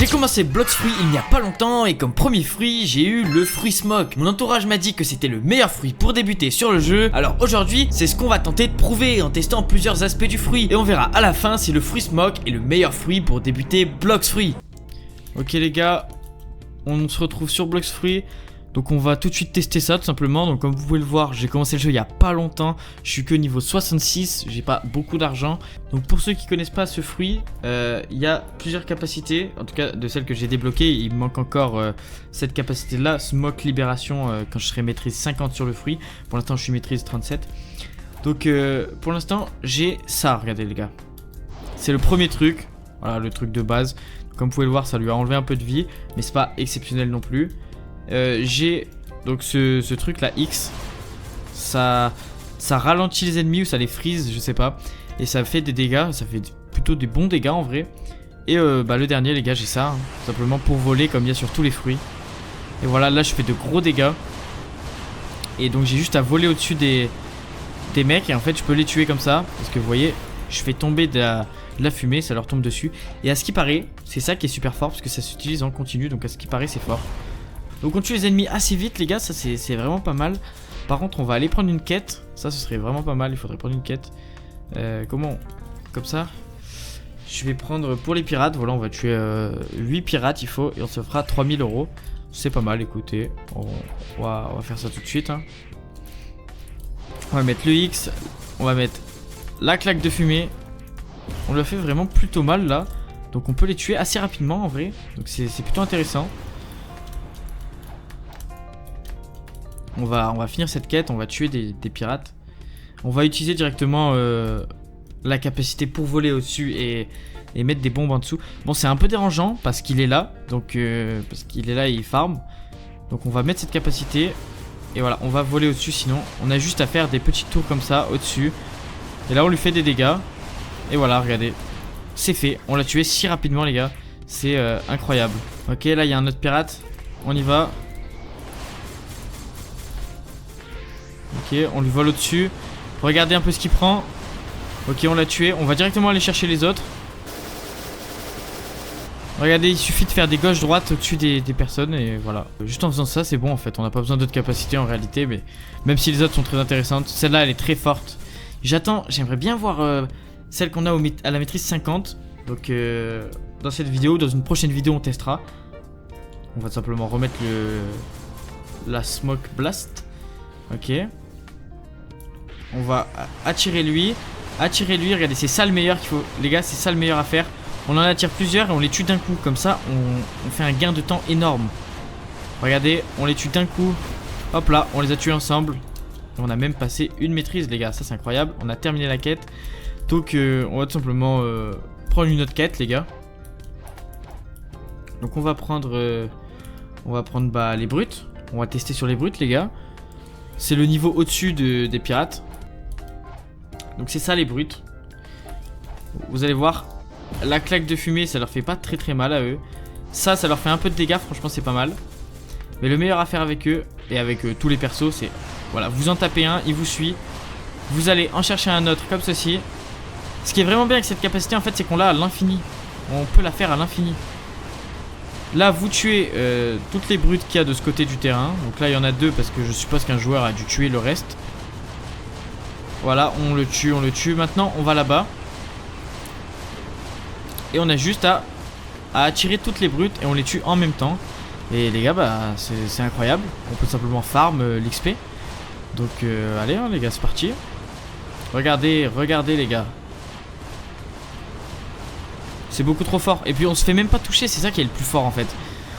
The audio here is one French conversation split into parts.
J'ai commencé Blox Fruit il n'y a pas longtemps et comme premier fruit j'ai eu le fruit Smoke. Mon entourage m'a dit que c'était le meilleur fruit pour débuter sur le jeu. Alors aujourd'hui c'est ce qu'on va tenter de prouver en testant plusieurs aspects du fruit. Et on verra à la fin si le fruit Smoke est le meilleur fruit pour débuter Blox Fruit. Ok les gars, on se retrouve sur Blox Fruit. Donc on va tout de suite tester ça tout simplement. Donc comme vous pouvez le voir, j'ai commencé le jeu il y a pas longtemps. Je suis que niveau 66, j'ai pas beaucoup d'argent. Donc pour ceux qui connaissent pas ce fruit, il y a plusieurs capacités. En tout cas de celles que j'ai débloquées, il me manque encore cette capacité là, Smoke Libération, quand je serai maîtrise 50 sur le fruit. Pour l'instant je suis maîtrise 37. Donc pour l'instant j'ai ça, regardez les gars. C'est le premier truc, voilà le truc de base. Comme vous pouvez le voir, ça lui a enlevé un peu de vie, mais c'est pas exceptionnel non plus. J'ai donc ce truc là X, ça ralentit les ennemis ou ça les freeze, je sais pas, et ça fait des dégâts, ça fait plutôt des bons dégâts en vrai. Et le dernier les gars, j'ai ça, tout simplement pour voler comme il y a sur tous les fruits. Et voilà, là je fais de gros dégâts. Et donc j'ai juste à voler au-dessus des mecs et en fait je peux les tuer comme ça, parce que vous voyez, je fais tomber de la fumée, ça leur tombe dessus. Et à ce qui paraît, c'est ça qui est super fort, parce que ça s'utilise en continu, donc à ce qui paraît c'est fort. Donc on tue les ennemis assez vite les gars, ça c'est vraiment pas mal. Par contre on va aller prendre une quête, ça ce serait vraiment pas mal, il faudrait prendre une quête. Comment? Comme ça. Je vais prendre pour les pirates, voilà on va tuer 8 pirates il faut, et on se fera 3000 €. C'est pas mal, écoutez, on va faire ça tout de suite hein. On va mettre le X, on va mettre la claque de fumée. On le fait vraiment plutôt mal là. Donc on peut les tuer assez rapidement en vrai, donc c'est plutôt intéressant. On va finir cette quête, on va tuer des pirates. On va utiliser directement la capacité pour voler au-dessus et mettre des bombes en dessous. Bon, c'est un peu dérangeant parce qu'il est là. Donc, parce qu'il est là et il farm. Donc on va mettre cette capacité. Et voilà, on va voler au-dessus sinon. On a juste à faire des petits tours comme ça au-dessus. Et là on lui fait des dégâts. Et voilà, regardez. C'est fait, on l'a tué si rapidement les gars. C'est incroyable. Ok, là il y a un autre pirate. On y va. Ok, on lui vole au-dessus. Regardez un peu ce qu'il prend. Ok, on l'a tué. On va directement aller chercher les autres. Regardez, il suffit de faire des gauches-droites au-dessus des personnes. Et voilà. Juste en faisant ça, c'est bon en fait. On n'a pas besoin d'autres capacités en réalité. Mais même si les autres sont très intéressantes, celle-là, elle est très forte. J'aimerais bien voir celle qu'on a à la maîtrise 50. Donc, dans cette vidéo, dans une prochaine vidéo, on testera. On va tout simplement remettre la Smoke Blast. Ok. On va attirer lui. Regardez, c'est ça le meilleur qu'il faut. Les gars, c'est ça le meilleur à faire. On en attire plusieurs et on les tue d'un coup. Comme ça, on fait un gain de temps énorme. Regardez, on les tue d'un coup. Hop là, on les a tués ensemble. On a même passé une maîtrise, les gars. Ça, c'est incroyable. On a terminé la quête. Donc, on va tout simplement prendre une autre quête, les gars. Donc, on va prendre les brutes. On va tester sur les brutes, les gars. C'est le niveau au-dessus des pirates. Donc c'est ça les brutes. Vous allez voir, la claque de fumée ça leur fait pas très mal à eux. Ça leur fait un peu de dégâts, franchement c'est pas mal. Mais le meilleur à faire avec eux et avec tous les persos c'est, voilà, vous en tapez un, il vous suit. Vous allez en chercher un autre comme ceci. Ce qui est vraiment bien avec cette capacité en fait c'est qu'on l'a à l'infini. On peut la faire à l'infini. Là vous tuez toutes les brutes qu'il y a de ce côté du terrain. Donc là il y en a deux parce que je suppose qu'un joueur a dû tuer le reste. Voilà, on le tue. Maintenant on va là-bas. Et on a juste à attirer toutes les brutes et on les tue en même temps. Et les gars bah c'est incroyable. On peut simplement farm l'XP. Donc allez hein, les gars, c'est parti. Regardez les gars. C'est beaucoup trop fort. Et puis on se fait même pas toucher, c'est ça qui est le plus fort en fait.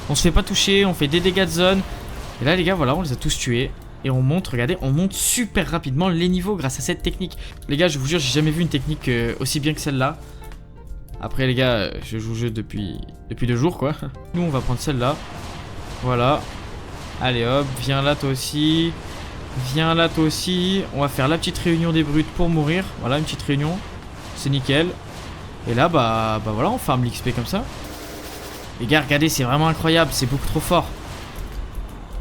On se fait pas toucher, on fait des dégâts de zone. Et là les gars, voilà, on les a tous tués. Et on monte, regardez, on monte super rapidement les niveaux grâce à cette technique. Les gars, je vous jure, j'ai jamais vu une technique aussi bien que celle-là. Après les gars, je joue au jeu depuis 2 jours quoi. Nous on va prendre celle-là. Voilà. Allez hop, viens là toi aussi. Viens là toi aussi. On va faire la petite réunion des brutes pour mourir. Voilà, une petite réunion. C'est nickel. Et là bah voilà, on farm l'XP comme ça. Les gars, regardez, c'est vraiment incroyable, c'est beaucoup trop fort.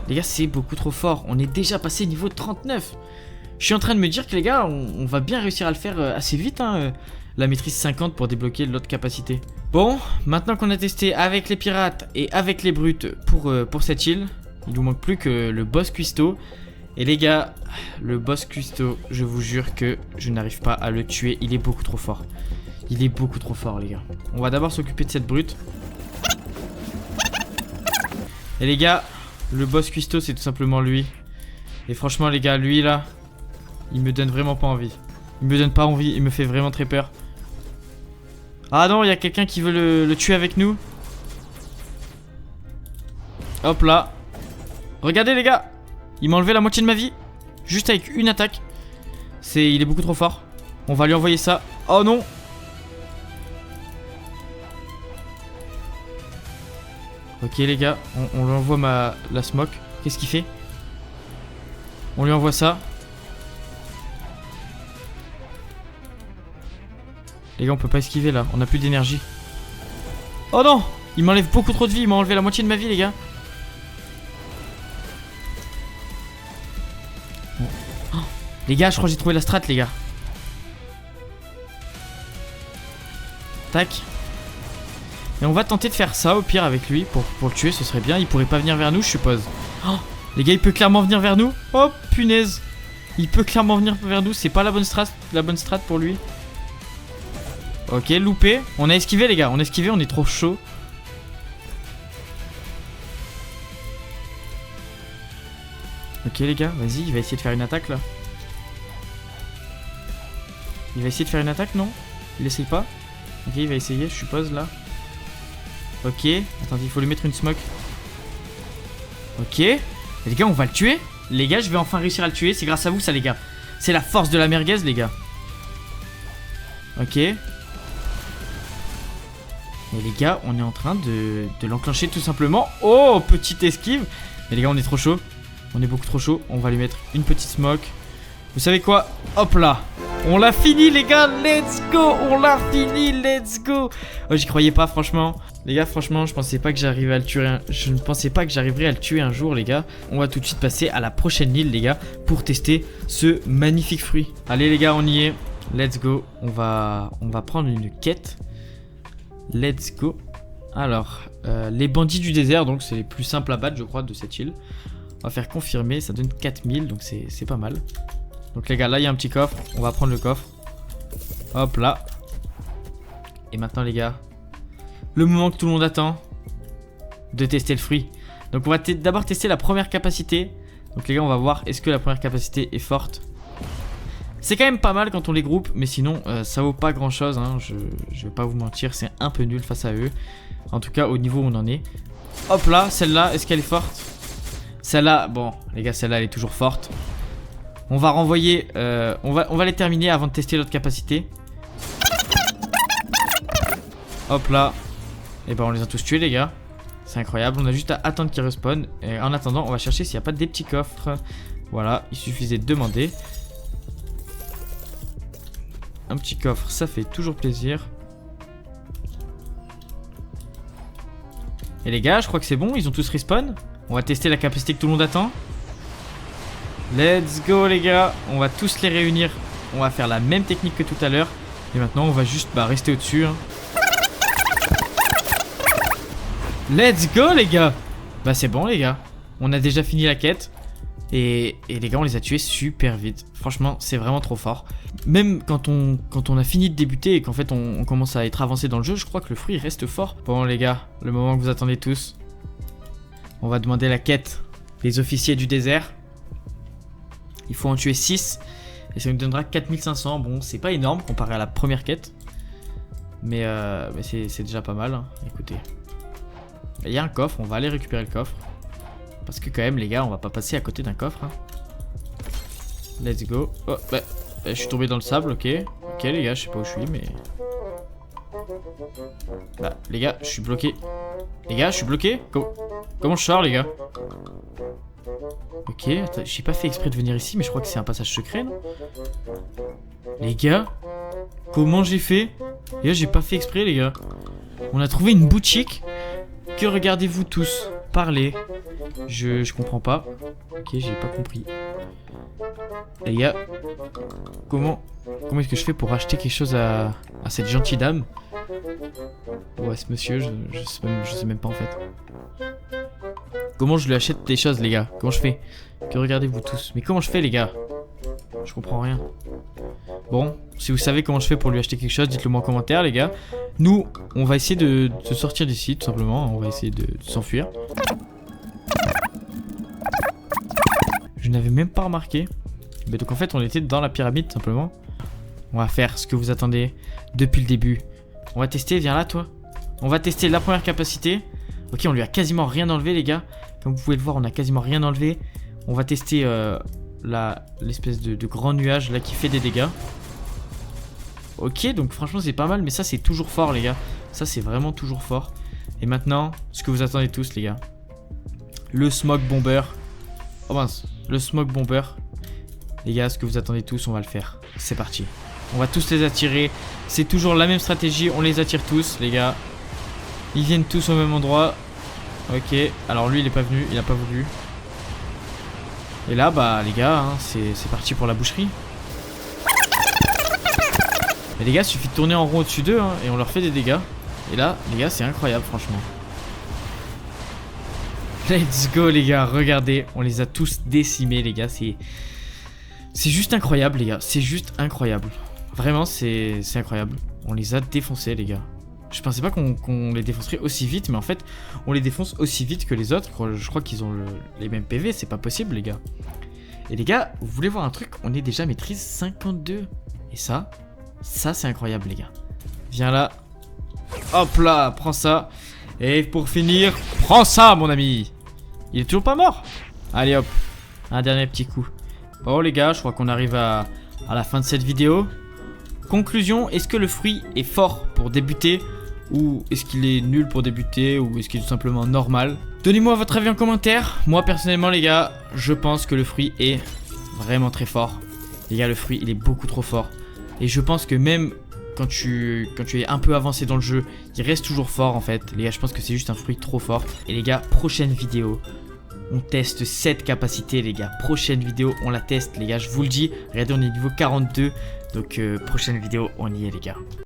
Les gars, c'est beaucoup trop fort. On est déjà passé niveau 39. Je suis en train de me dire que les gars, on va bien réussir à le faire assez vite hein, la maîtrise 50 pour débloquer l'autre capacité. Bon, maintenant qu'on a testé avec les pirates et avec les brutes pour cette île, il nous manque plus que le boss cuistot. Et les gars, le boss cuistot, je vous jure que je n'arrive pas à le tuer, il est beaucoup trop fort. Il est beaucoup trop fort les gars. On va d'abord s'occuper de cette brute. Et les gars, le boss cuistot c'est tout simplement lui. Et franchement les gars, lui là, il me donne vraiment pas envie. Il me donne pas envie, il me fait vraiment très peur. Ah non, il y a quelqu'un qui veut le tuer avec nous. Hop là. Regardez les gars, il m'a enlevé la moitié de ma vie juste avec une attaque. Il est beaucoup trop fort. On va lui envoyer ça. Oh non. Ok les gars, on lui envoie la smoke. Qu'est-ce qu'il fait? On lui envoie ça. Les gars, on peut pas esquiver là, on a plus d'énergie. Oh non, il m'enlève beaucoup trop de vie, il m'a enlevé la moitié de ma vie les gars. Bon. Oh, les gars, je crois que j'ai trouvé la strat les gars. Tac. Et on va tenter de faire ça au pire avec lui pour le tuer, ce serait bien. Il pourrait pas venir vers nous je suppose. Oh, les gars, il peut clairement venir vers nous. Oh punaise. Il peut clairement venir vers nous, c'est pas la bonne strat pour lui. Ok, loupé. On a esquivé les gars, on a esquivé, on est trop chaud. Ok les gars, vas-y, il va essayer de faire une attaque là. Il va essayer de faire une attaque, non? Il essaye pas? Ok, il va essayer, je suppose là. Ok, attendez, il faut lui mettre une smoke. Ok, et les gars, on va le tuer. Les gars, je vais enfin réussir à le tuer, c'est grâce à vous ça les gars. C'est la force de la merguez les gars. Ok. Et les gars, on est en train de l'enclencher tout simplement. Oh, petite esquive. Mais les gars, on est trop chaud. On est beaucoup trop chaud. On va lui mettre une petite smoke. Vous savez quoi? Hop là. On l'a fini les gars. Let's go. On l'a fini. Let's go. Oh, j'y croyais pas franchement. Les gars, franchement, je pensais pas que j'arrivais à le tuer. Je ne pensais pas que j'arriverais à le tuer un jour les gars. On va tout de suite passer à la prochaine île les gars pour tester ce magnifique fruit. Allez les gars, on y est. Let's go. On va prendre une quête. Let's go. Alors, les bandits du désert, donc c'est les plus simples à battre, je crois, de cette île. On va faire confirmer, ça donne 4000, donc c'est pas mal. Donc les gars, là il y a un petit coffre, on va prendre le coffre. Hop là. Et maintenant les gars, le moment que tout le monde attend, de tester le fruit. Donc on va d'abord tester la première capacité. Donc les gars, on va voir est-ce que la première capacité est forte. C'est quand même pas mal quand on les groupe, mais sinon ça vaut pas grand chose hein. Je vais pas vous mentir, c'est un peu nul face à eux. En tout cas au niveau où on en est. Hop là, celle-là, est-ce qu'elle est forte? Celle-là, bon les gars, celle-là elle est toujours forte. On va renvoyer, on va les terminer avant de tester l'autre capacité. Hop là. Et ben on les a tous tués les gars. C'est incroyable, on a juste à attendre qu'ils respawnent. Et en attendant, on va chercher s'il n'y a pas des petits coffres. Voilà, il suffisait de demander. Un petit coffre, ça fait toujours plaisir. Et les gars, je crois que c'est bon, ils ont tous respawn. On va tester la capacité que tout le monde attend. Let's go les gars. On va tous les réunir. On va faire la même technique que tout à l'heure. Et maintenant on va juste rester au-dessus hein. Let's go les gars. Bah c'est bon les gars. On a déjà fini la quête. Et les gars, on les a tués super vite. Franchement, c'est vraiment trop fort. Même quand on a fini de débuter et qu'en fait on commence à être avancé dans le jeu, je crois que le fruit reste fort. Bon les gars, le moment que vous attendez tous. On va demander la quête. Les officiers du désert. Il faut en tuer 6. Et ça nous donnera 4500. Bon, c'est pas énorme comparé à la première quête. Mais c'est déjà pas mal hein. Écoutez. Il y a un coffre, on va aller récupérer le coffre. Parce que quand même les gars, on va pas passer à côté d'un coffre hein. Let's go. Oh, je suis tombé dans le sable, ok. Ok les gars, je sais pas où je suis mais... Bah les gars, je suis bloqué. Les gars, je suis bloqué. Comment je sors les gars? Ok, attends, j'ai pas fait exprès de venir ici, mais je crois que c'est un passage secret, non? Les gars, comment j'ai fait? Les gars, j'ai pas fait exprès les gars. On a trouvé une boutique. Que regardez-vous tous? parler. Je comprends pas. Ok, j'ai pas compris. Les gars, comment est-ce que je fais pour acheter quelque chose à cette gentille dame? Ou à ce monsieur, je sais même pas en fait. Comment je lui achète des choses, les gars? Comment je fais? Que regardez-vous tous? Mais comment je fais, les gars? Je comprends rien. Bon, si vous savez comment je fais pour lui acheter quelque chose, dites-le moi en commentaire, les gars. Nous, on va essayer de sortir d'ici, tout simplement. On va essayer de s'enfuir. Je n'avais même pas remarqué. Mais donc en fait, on était dans la pyramide, tout simplement. On va faire ce que vous attendez depuis le début. On va tester, viens là, toi. On va tester la première capacité. Ok, on lui a quasiment rien enlevé, les gars. Comme vous pouvez le voir, on a quasiment rien enlevé. On va tester l'espèce de grand nuage là qui fait des dégâts. Ok, donc franchement c'est pas mal, mais ça c'est toujours fort, les gars. Ça c'est vraiment toujours fort. Et maintenant, ce que vous attendez tous, les gars. Le smoke bomber. Oh mince, le smoke bomber. Les gars, ce que vous attendez tous, on va le faire. C'est parti. On va tous les attirer. C'est toujours la même stratégie, on les attire tous, les gars. Ils viennent tous au même endroit. Ok, alors lui il est pas venu, il a pas voulu. Et là bah les gars, hein, c'est parti pour la boucherie. Et les gars, il suffit de tourner en rond au-dessus d'eux hein, et on leur fait des dégâts. Et là les gars, c'est incroyable franchement. Let's go les gars, regardez, on les a tous décimés les gars, c'est juste incroyable les gars, c'est juste incroyable. Vraiment c'est incroyable, on les a défoncés les gars. Je pensais pas qu'on les défoncerait aussi vite, mais en fait, on les défonce aussi vite que les autres. Je crois qu'ils ont les mêmes PV, c'est pas possible, les gars. Et les gars, vous voulez voir un truc? On est déjà maîtrise 52. Et ça c'est incroyable, les gars. Viens là. Hop là, prends ça. Et pour finir, prends ça, mon ami. Il est toujours pas mort. Allez, hop. Un dernier petit coup. Bon, les gars, je crois qu'on arrive à la fin de cette vidéo. Conclusion, est-ce que le fruit est fort pour débuter? Ou est-ce qu'il est nul pour débuter? Ou est-ce qu'il est tout simplement normal? Donnez-moi votre avis en commentaire. Moi personnellement les gars, je pense que le fruit est vraiment très fort. Les gars, le fruit il est beaucoup trop fort. Et je pense que même quand tu es un peu avancé dans le jeu, il reste toujours fort en fait. Les gars, je pense que c'est juste un fruit trop fort. Et les gars, prochaine vidéo, on teste cette capacité les gars. Prochaine vidéo, on la teste les gars, je vous le dis. Regardez, on est niveau 42. Donc prochaine vidéo, on y est les gars.